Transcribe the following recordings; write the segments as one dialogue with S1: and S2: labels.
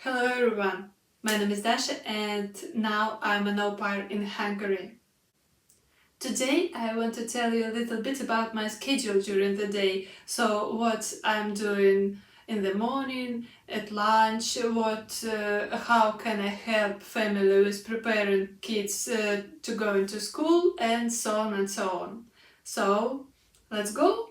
S1: Hello everyone, my name is Dasha and now I'm an au pair in Hungary. Today I want to tell you a little bit about my schedule during the day, so what I'm doing in the morning, at lunch, how can I help family with preparing kids to go into school and so on and so on. So let's go!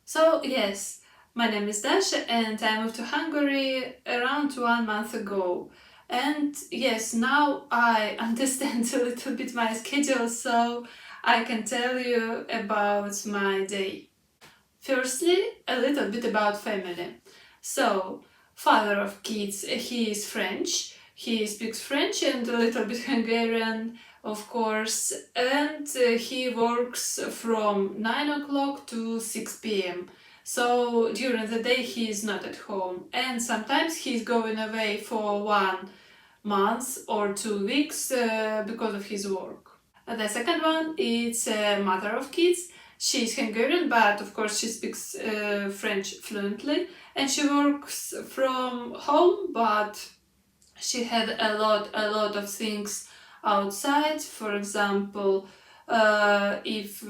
S1: So yes, my name is Dasha and I moved to Hungary around 1 month ago. And yes, now I understand a little bit my schedule, so I can tell you about my day. Firstly, a little bit about family. So, father of kids, he is French. He speaks French and a little bit Hungarian, of course, and he works from 9 o'clock to 6 p.m. So during the day he is not at home, and sometimes he's going away for 1 month or 2 weeks because of his work. The second one is a mother of kids. She's Hungarian, but of course she speaks French fluently, and she works from home, but she had a lot of things outside. For example, if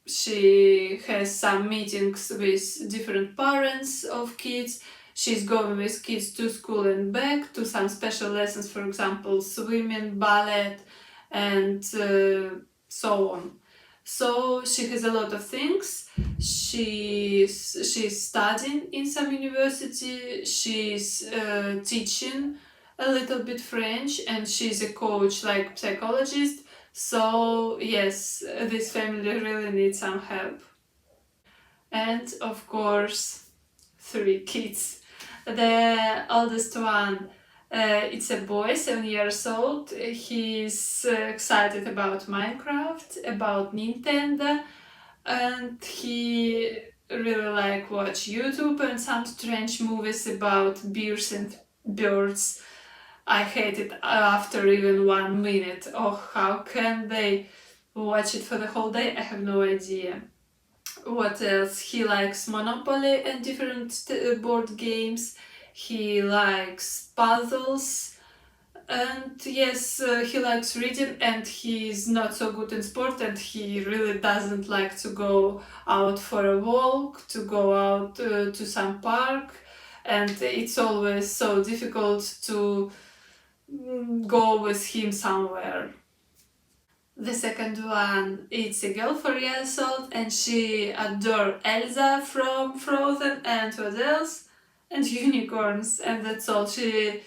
S1: she has some meetings with different parents of kids, she's going with kids to school and back to some special lessons, for example, swimming, ballet, and so on. So she has a lot of things. She's studying in some university. She's teaching a little bit French, and she's a coach, like psychologist. So yes, this family really needs some help. And of course, 3 kids. The oldest one, it's a boy, 7 years old. He's excited about Minecraft, about Nintendo, and he really like watch YouTube and some strange movies about bears and birds. I hate it after even 1 minute. Oh, how can they watch it for the whole day? I have no idea. What else? He likes Monopoly and different board games. He likes puzzles. And yes, he likes reading, and he's not so good in sport, and he really doesn't like to go out for a walk, to go out to some park, and it's always so difficult to go with him somewhere. The second one, it's a girl 4 years old, and she adores Elsa from Frozen, and what else? And unicorns, and that's all. She's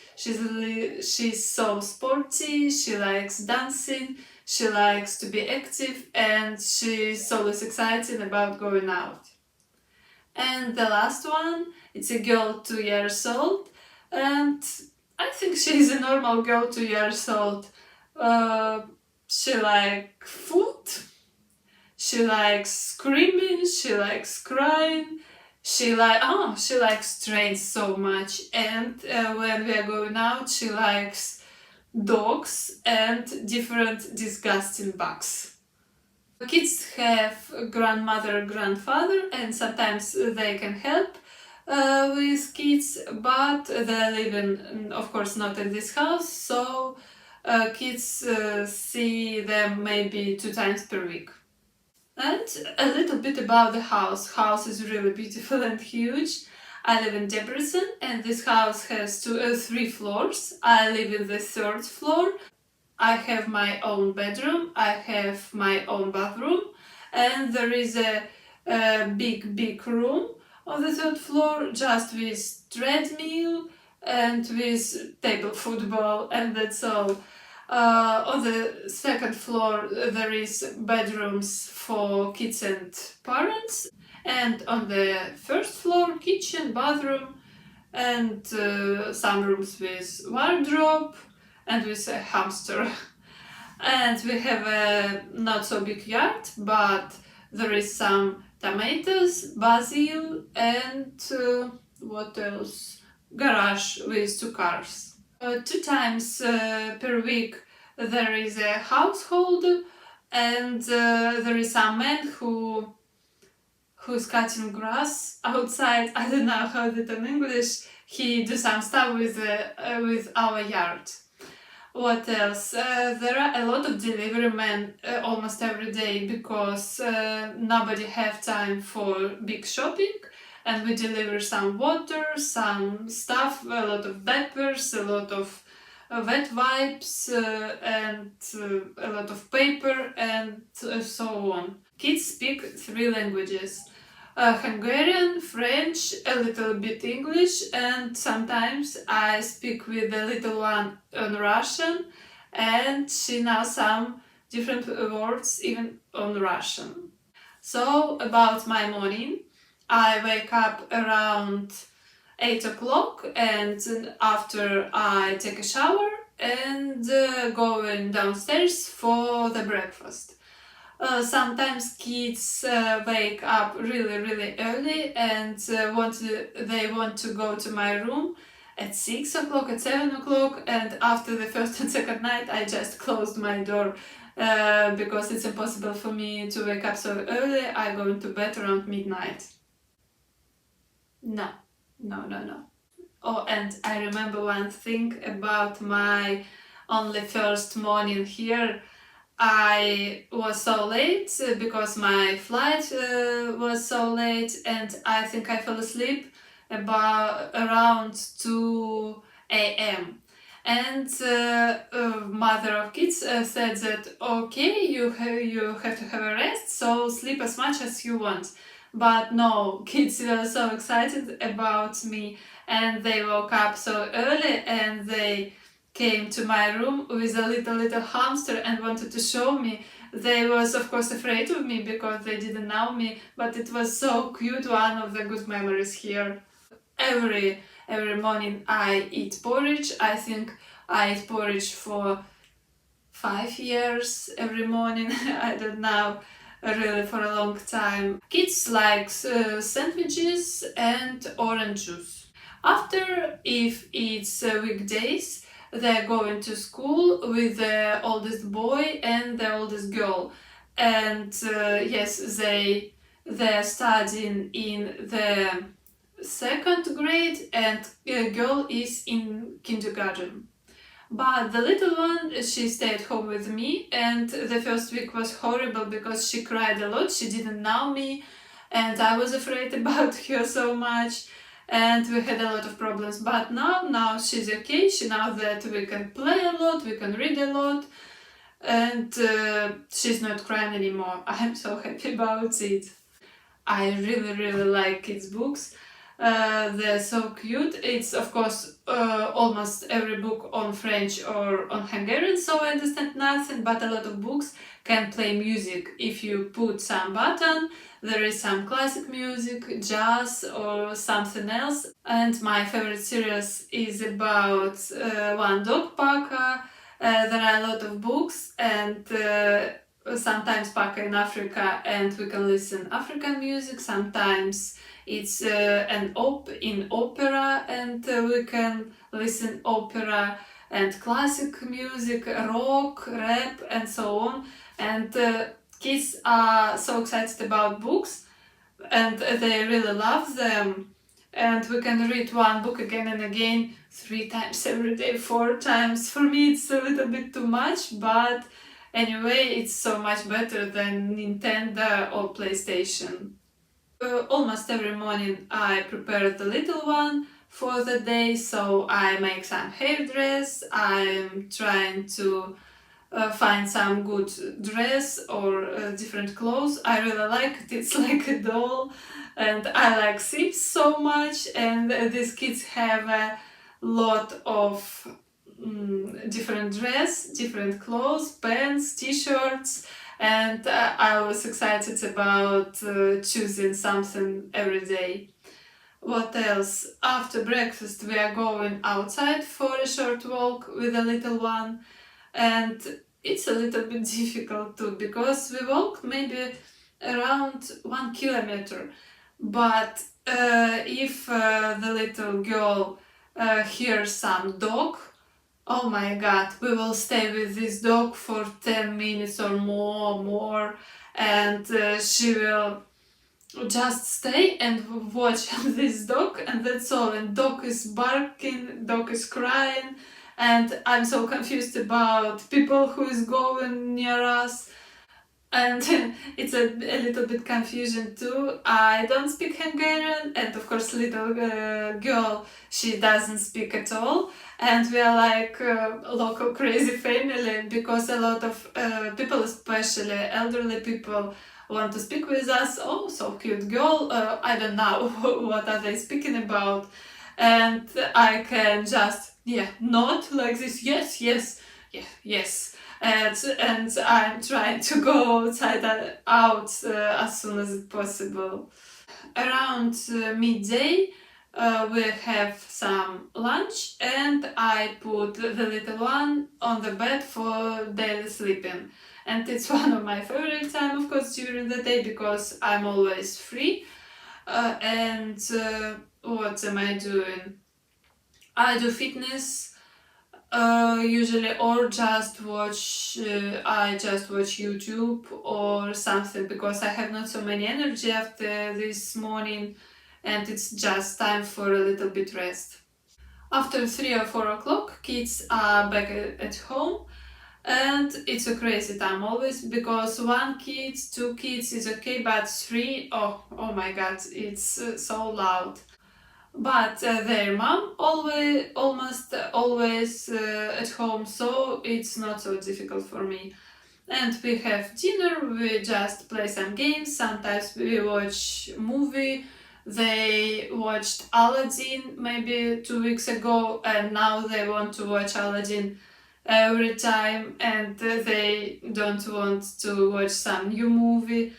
S1: so sporty. She likes dancing. She likes to be active, and she's always excited about going out. And the last one, it's a girl 2 years old, and I think she's a normal girl 2 years old. Uh, she likes food, she likes screaming, she likes crying, she likes trains so much, and when we are going out, she likes dogs and different disgusting bugs. Kids have a grandmother, grandfather, and sometimes they can help with kids, but they live in, of course, not in this house, so kids see them maybe 2 times per week. And a little bit about the house. House is really beautiful and huge. I live in Debrecen, and this house has 3 floors. I live in the third floor. I have my own bedroom, I have my own bathroom, and there is a big room on the third floor just with treadmill and with table football, and that's all. On the second floor there is bedrooms for kids and parents, and on the first floor kitchen, bathroom, and some rooms with wardrobe and with a hamster. And we have a not so big yard, but there is some tomatoes, basil, and what else? Garage with 2 cars. 2 times per week there is a household, and there is some man who's cutting grass outside. I don't know how that in English. he do some stuff with our yard. What else? There are a lot of delivery men almost every day because nobody have time for big shopping, and we deliver some water, some stuff, a lot of diapers, a lot of wet wipes, and a lot of paper, and so on. Kids speak 3 languages. Hungarian, French, a little bit English, and sometimes I speak with the little one on Russian, and she knows some different words even on Russian. So, about my morning, I wake up around 8 o'clock, and after I take a shower and going downstairs for the breakfast. Sometimes kids wake up really early and they want to go to my room at 6 o'clock, at 7 o'clock, and after the first and second night I just closed my door because it's impossible for me to wake up so early. I go into bed around midnight. No, no. Oh, and I remember one thing about my only first morning here. I was so late because my flight was so late, and I think I fell asleep about around 2 a.m. And mother of kids said that okay, you have to have a rest, so sleep as much as you want. But no, kids were so excited about me, and they woke up so early, and they came to my room with a little hamster and wanted to show me. They was of course afraid of me because they didn't know me, but it was so cute, one of the good memories here. Every morning I eat porridge. I think I eat porridge for 5 years every morning. I don't know, really for a long time. Kids like sandwiches and orange juice. After, if it's weekdays, they're going to school with the oldest boy and the oldest girl, and yes, they're studying in the second grade, and girl is in kindergarten. But the little one, she stayed home with me, and the first week was horrible because she cried a lot. She didn't know me, and I was afraid about her so much, and we had a lot of problems. But now she's okay. She knows that we can play a lot, we can read a lot, and she's not crying anymore. I'm so happy about it. I really like kids' books. They're so cute. It's of course almost every book on French or on Hungarian, so I understand nothing, but a lot of books can play music. If you put some button, there is some classic music, jazz or something else. And my favorite series is about one dog, Paka. There are a lot of books, and sometimes Paka in Africa, and we can listen African music. Sometimes it's in opera, and we can listen opera and classic music, rock, rap, and so on. And kids are so excited about books, and they really love them. And we can read one book again and again, 3 times every day, 4 times. For me, it's a little bit too much, but anyway, it's so much better than Nintendo or PlayStation. Almost every morning I prepare the little one for the day, so I make some hairdress. I'm trying to find some good dress or different clothes. I really like it. It's like a doll, and I like Sims so much, and these kids have a lot of different dress, different clothes, pants, t-shirts, and I was excited about choosing something every day. What else? After breakfast we are going outside for a short walk with the little one, and it's a little bit difficult too because we walk maybe around 1 kilometer, but if the little girl hears some dog, oh my god, we will stay with this dog for 10 minutes or more, and she will just stay and watch this dog, and that's all. And dog is barking, dog is crying, and I'm so confused about people who is going near us. And it's a little bit confusion too. I don't speak Hungarian, and of course little girl, she doesn't speak at all. And we are like a local crazy family, because a lot of people, especially elderly people, want to speak with us. Oh, so cute girl, I don't know what are they speaking about. And I can just, yeah, nod like this, yes, yes, yeah, yes. And I'm trying to go outside as soon as possible. Around midday, we have some lunch, and I put the little one on the bed for daily sleeping. And it's one of my favorite time, of course, during the day, because I'm always free. And what am I doing? I do fitness usually, or just watch. I just watch YouTube or something, because I have not so many energy after this morning, and it's just time for a little bit rest. After 3 or 4 o'clock, kids are back at home, and it's a crazy time always, because one kid, two kids is okay, but three, oh my god, it's so loud. But their mom almost always at home, so it's not so difficult for me. And we have dinner, we just play some games, sometimes we watch movie. They watched Aladdin maybe 2 weeks ago, and now they want to watch Aladdin every time, and they don't want to watch some new movie.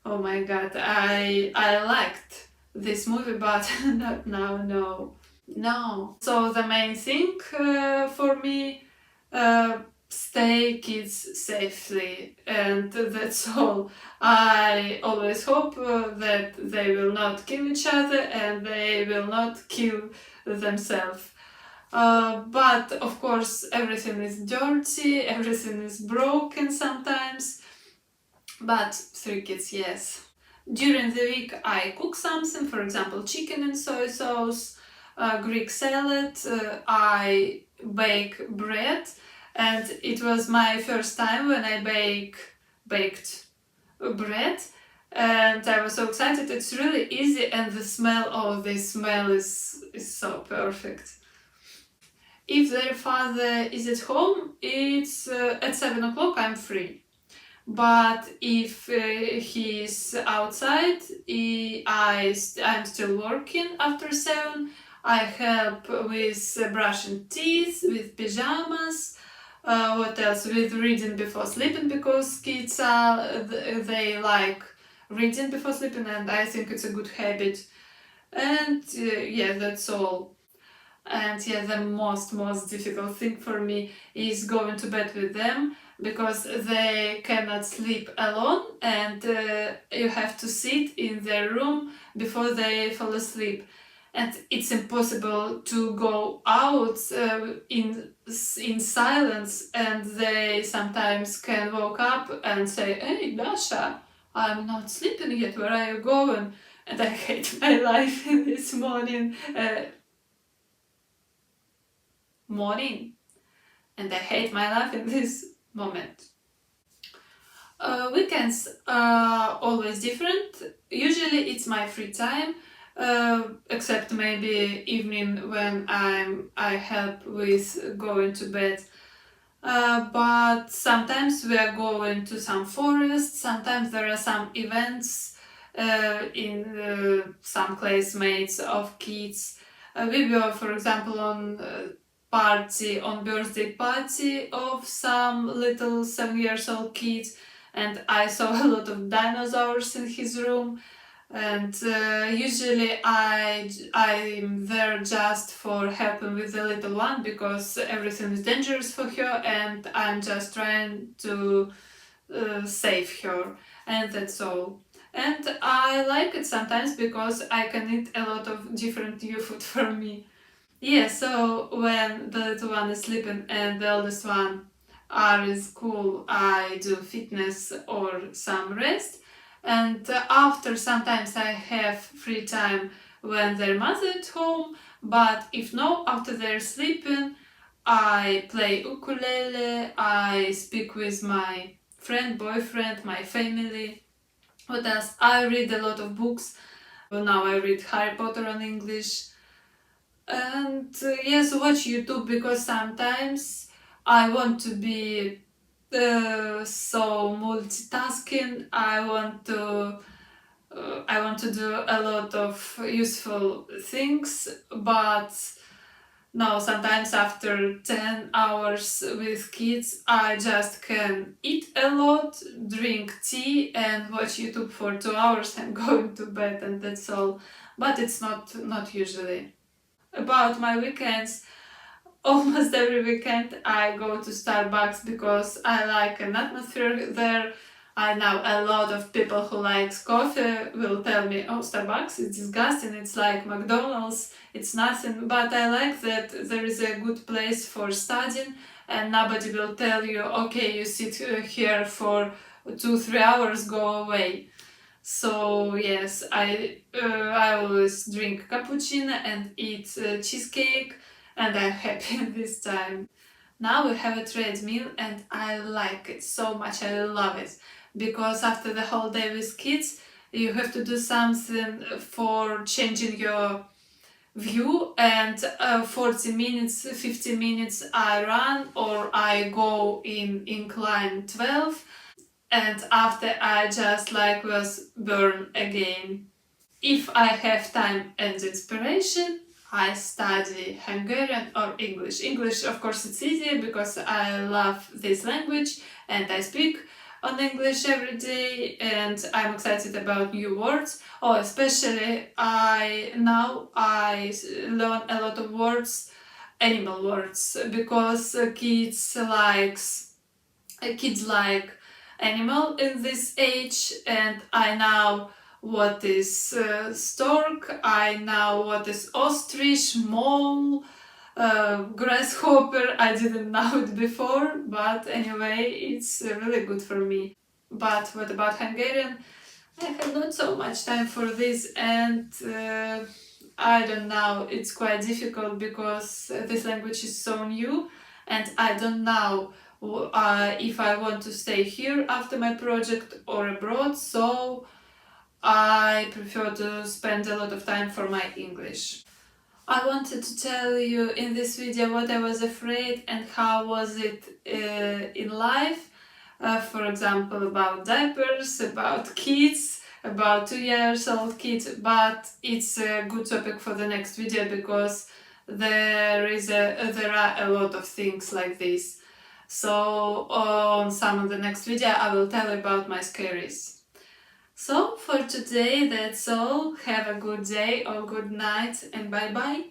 S1: Oh my god, I liked this movie, but not now, no. No. So the main thing for me, uh, stay kids safely, and that's all. I always hope that they will not kill each other, and they will not kill themselves. But of course, everything is dirty, everything is broken sometimes. But 3 kids, yes. During the week, I cook something, for example, chicken and soy sauce, Greek salad. I bake bread, and it was my first time when I baked bread, and I was so excited. It's really easy, and the smell, oh, the smell is so perfect. If their father is at home, it's at 7 o'clock. I'm free. But if he's outside, I'm still working after 7. I help with brushing teeth, with pajamas, what else? With reading before sleeping, because kids they like reading before sleeping, and I think it's a good habit. And yeah, that's all. And yeah, the most difficult thing for me is going to bed with them, because they cannot sleep alone, and you have to sit in their room before they fall asleep. And it's impossible to go out in silence, and they sometimes can wake up and say, "Hey, Dasha, I'm not sleeping yet. Where are you going?" And I hate my life in this morning, and I hate my life in this moment. Weekends are always different. Usually it's my free time, except maybe evening when I help with going to bed. But sometimes we are going to some forest. Sometimes there are some events in some classmates of kids. We were, for example, on birthday party of some little 7 years old kids, and I saw a lot of dinosaurs in his room. And usually I'm there just for helping with the little one, because everything is dangerous for her, and I'm just trying to save her, and that's all. And I like it sometimes, because I can eat a lot of different new food for me. Yeah, so when the little one is sleeping and the eldest one are in school, I do fitness or some rest. And after, sometimes I have free time when their mother at home, but if no, after they're sleeping, I play ukulele, I speak with my friend, boyfriend, my family. What else? I read a lot of books. Well, now I read Harry Potter on English. And yes, watch YouTube, because sometimes I want to be so multitasking. I want to do a lot of useful things, but no, sometimes after 10 hours with kids, I just can eat a lot, drink tea, and watch YouTube for 2 hours and going to bed, and that's all. But it's not usually. About my weekends, almost every weekend I go to Starbucks because I like an atmosphere there. I know a lot of people who likes coffee will tell me, oh, Starbucks is disgusting, it's like McDonald's, it's nothing. But I like that there is a good place for studying, and nobody will tell you, okay, you sit here for 2-3 hours, go away. So yes, I always drink cappuccino and eat cheesecake, and I'm happy this time. Now we have a treadmill, and I like it so much. I love it because after the whole day with kids, you have to do something for changing your view, and 40 minutes, 50 minutes I run or I go in incline 12, and after I just like was born again. If I have time and inspiration, I study Hungarian or English. English, of course, it's easier because I love this language and I speak on English every day, and I'm excited about new words. Oh, especially I learn a lot of words, animal words, because kids like animal in this age, and I know what is stork, I know what is ostrich, mole, grasshopper. I didn't know it before, but anyway, it's really good for me. But what about Hungarian? I have not so much time for this, and I don't know, it's quite difficult because this language is so new, and I don't know if I want to stay here after my project or abroad, so I prefer to spend a lot of time for my English. I wanted to tell you in this video what I was afraid and how was it in life. For example, about diapers, about kids, about 2 years old kids, but it's a good topic for the next video because there are a lot of things like this. So on some of the next video I will tell about my scaries. So for today that's all. Have a good day or good night, and bye bye.